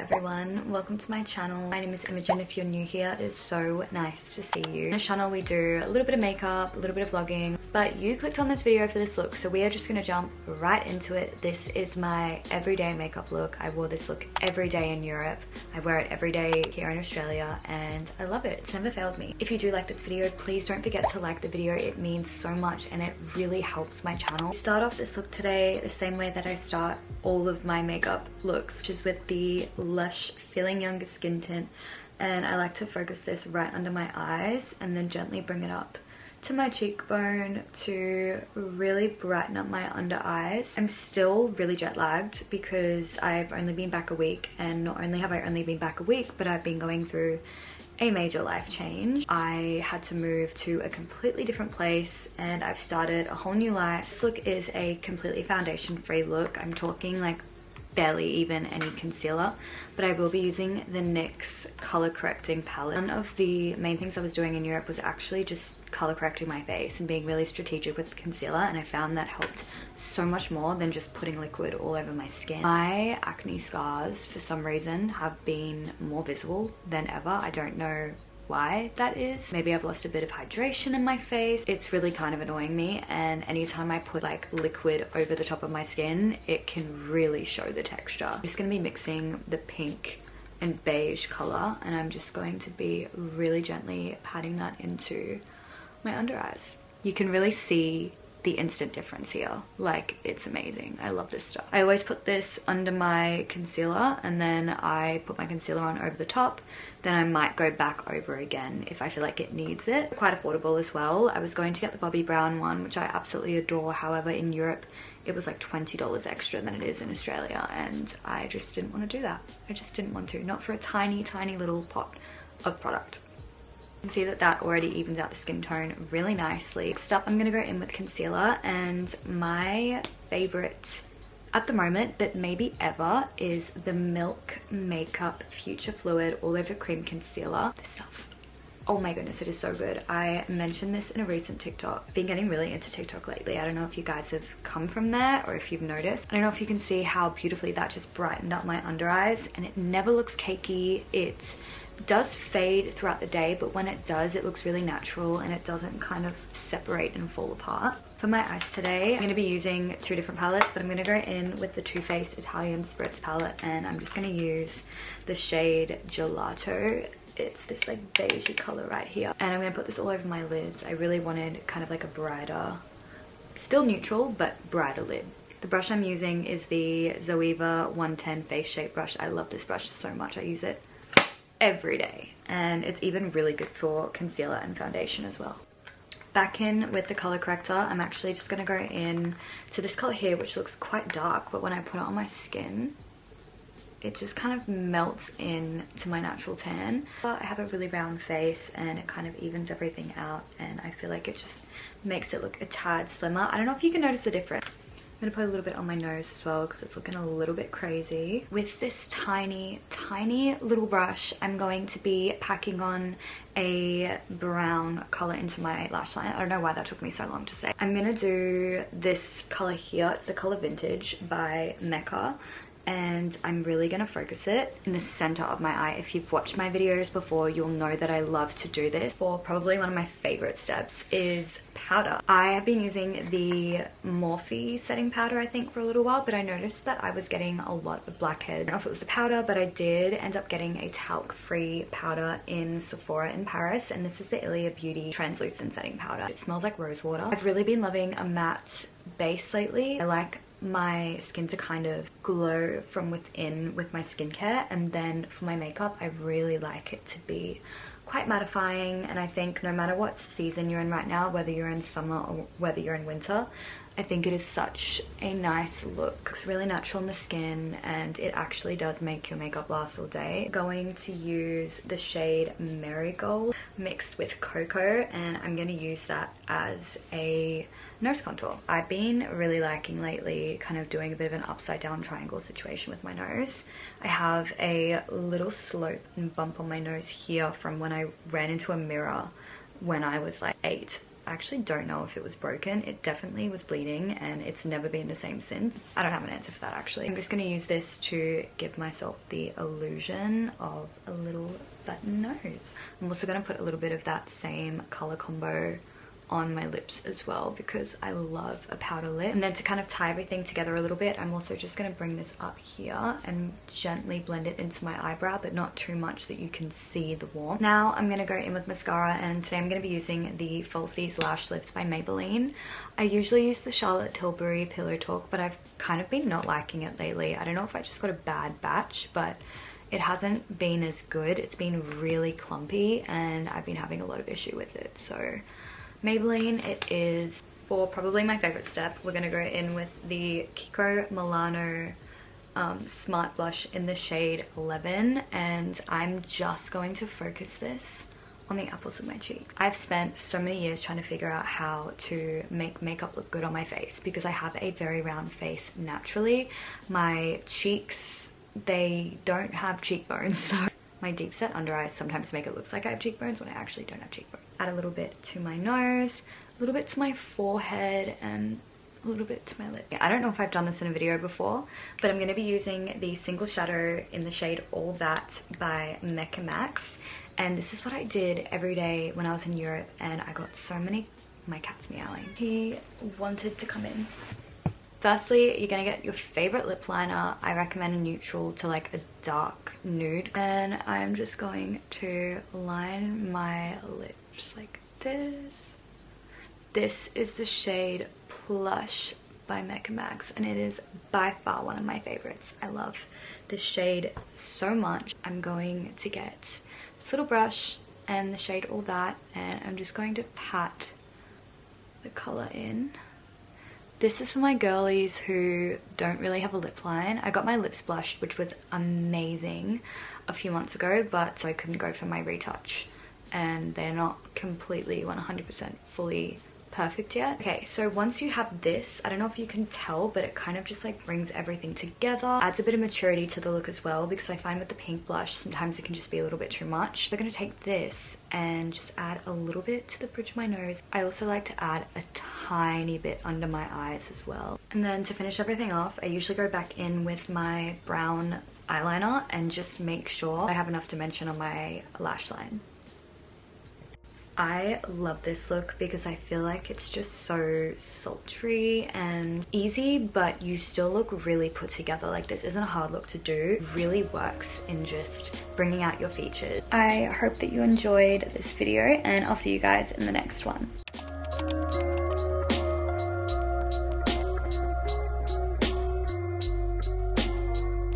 everyone, welcome to my channel. My name is Imogen. If you're new here, it is so nice to see you. On this channel we do a little bit of makeup, a little bit of vlogging, but you clicked on this video for this look, so we are just gonna jump right into it. This is my everyday makeup look. I wore this look every day in Europe. I wear it every day here in Australia and I love it. It's never failed me. If you do like this video, please don't forget to like the video. It means so much and it really helps my channel. Start off this look today the same way that I start all of my makeup looks, which is with the Lush Feeling Younger Skin Tint, and I like to focus this right under my eyes and then gently bring it up to my cheekbone to really brighten up my under eyes. I'm still really jet lagged because I've only been back a week, and not only have I only been back a week, but I've been going through a major life change. I had to move to a completely different place and I've started a whole new life. This look is a completely foundation free look. I'm talking like barely even any concealer, but I will be using the NYX color correcting palette. One of the main things I was doing in Europe was actually just color correcting my face and being really strategic with concealer, and I found that helped so much more than just putting liquid all over my skin. My acne scars for some reason have been more visible than ever. I don't know why that is. Maybe I've lost a bit of hydration in my face. It's really kind of annoying me, and anytime I put like liquid over the top of my skin, it can really show the texture. I'm just gonna be mixing the pink and beige color, and I'm just going to be really gently patting that into my under eyes. You can really see the instant difference here. Like, it's amazing. I love this stuff. I always put this under my concealer and then I put my concealer on over the top, then I might go back over again if I feel like it needs it. Quite affordable as well. I was going to get the Bobbi Brown one, which I absolutely adore. However, in Europe it was like $20 extra than it is in Australia, and I just didn't want to do that. I just didn't want to, not for a tiny little pot of product. You can see that that already evens out the skin tone really nicely. Next up, I'm gonna go in with concealer, and my favorite at the moment, but maybe ever, is the Milk Makeup Future Fluid All Over Cream Concealer. This stuff, oh my goodness, it is so good. I mentioned this in a recent TikTok. I've been getting really into TikTok lately. I don't know if you guys have come from there or if you've noticed. I don't know if you can see how beautifully that just brightened up my under eyes, and it never looks cakey. It does fade throughout the day, but when it does, it looks really natural and it doesn't kind of separate and fall apart. For my eyes today, I'm going to be using two different palettes, but I'm going to go in with the Too Faced Italian Spritz palette, and I'm just going to use the shade Gelato. It's this like beigey color right here, and I'm going to put this all over my lids. I really wanted kind of like a brighter, still neutral, but brighter lid. The brush I'm using is the Zoeva 110 Face Shape brush. I love this brush so much. I use it every day, and it's even really good for concealer and foundation as well. Back in with the color corrector, I'm actually just going to go in to this color here, which looks quite dark, but when I put it on my skin, it just kind of melts in to my natural tan. But I have a really round face and it kind of evens everything out, and I feel like it just makes it look a tad slimmer. I don't know if you can notice the difference. I'm gonna put a little bit on my nose as well because it's looking a little bit crazy. With this tiny little brush, I'm going to be packing on a brown color into my lash line. I don't know why that took me so long to say. I'm gonna do this color here. It's the color Vintage by Mecca, and I'm really gonna focus it in the center of my eye. If you've watched my videos before, you'll know that I love to do this. For probably one of my favorite steps is powder. I have been using the Morphe setting powder, I think, for a little while, but I noticed that I was getting a lot of blackheads. I don't know if it was the powder, but I did end up getting a talc-free powder in Sephora in Paris, and this is the Ilia Beauty Translucent Setting Powder. It smells like rose water. I've really been loving a matte base lately. I like my skin to kind of glow from within with my skincare, and then for my makeup, I really like it to be quite mattifying. And I think no matter what season you're in right now, whether you're in summer or whether you're in winter, I think it is such a nice look. It's really natural on the skin and it actually does make your makeup last all day. I'm going to use the shade Marigold mixed with Cocoa, and I'm going to use that as a nose contour. I've been really liking lately kind of doing a bit of an upside down triangle situation with my nose. I have a little slope and bump on my nose here from when I ran into a mirror when I was like 8. I actually don't know if it was broken. It definitely was bleeding and it's never been the same since. I don't have an answer for that actually. I'm just going to use this to give myself the illusion of a little button nose. I'm also going to put a little bit of that same color combo on my lips as well because I love a powder lip. And then to kind of tie everything together a little bit, I'm also just going to bring this up here and gently blend it into my eyebrow, but not too much that you can see the warmth. Now I'm going to go in with mascara, and today I'm going to be using the Falsies Lash Lips by Maybelline. I usually use the Charlotte Tilbury Pillow Talk, but I've kind of been not liking it lately. I don't know if I just got a bad batch, but it hasn't been as good. It's been really clumpy and I've been having a lot of issue with it. So Maybelline it is. For probably my favorite step, we're gonna go in with the Kiko Milano Smart Blush in the shade 11, and I'm just going to focus this on the apples of my cheeks. I've spent so many years trying to figure out how to make makeup look good on my face because I have a very round face naturally. My cheeks, they don't have cheekbones, so my deep set under eyes sometimes make it look like I have cheekbones when I actually don't have cheekbones. Add a little bit to my nose, a little bit to my forehead, and a little bit to my lip. I don't know if I've done this in a video before, but I'm going to be using the Single Shadow in the shade All That by Mecca Max. And this is what I did every day when I was in Europe, and I got so many... My cat's meowing. He wanted to come in. Firstly, you're gonna get your favorite lip liner. I recommend a neutral to like a dark nude. And I'm just going to line my lips like this. This is the shade Plush by Mecca Max, and it is by far one of my favorites. I love this shade so much. I'm going to get this little brush and the shade All That, and I'm just going to pat the color in. This is for my girlies who don't really have a lip line. I got my lips blushed, which was amazing a few months ago, but so I couldn't go for my retouch, and they're not completely 100% fully perfect yet. Okay, so once you have this, I don't know if you can tell, but it kind of just like brings everything together, adds a bit of maturity to the look as well, because I find with the pink blush sometimes it can just be a little bit too much. I'm gonna take this and just add a little bit to the bridge of my nose. I also like to add a tiny bit under my eyes as well. And then to finish everything off, I usually go back in with my brown eyeliner and just make sure I have enough dimension on my lash line. I love this look because I feel like it's just so sultry and easy, but you still look really put together. Like, this isn't a hard look to do. It really works in just bringing out your features. I hope that you enjoyed this video, and I'll see you guys in the next one.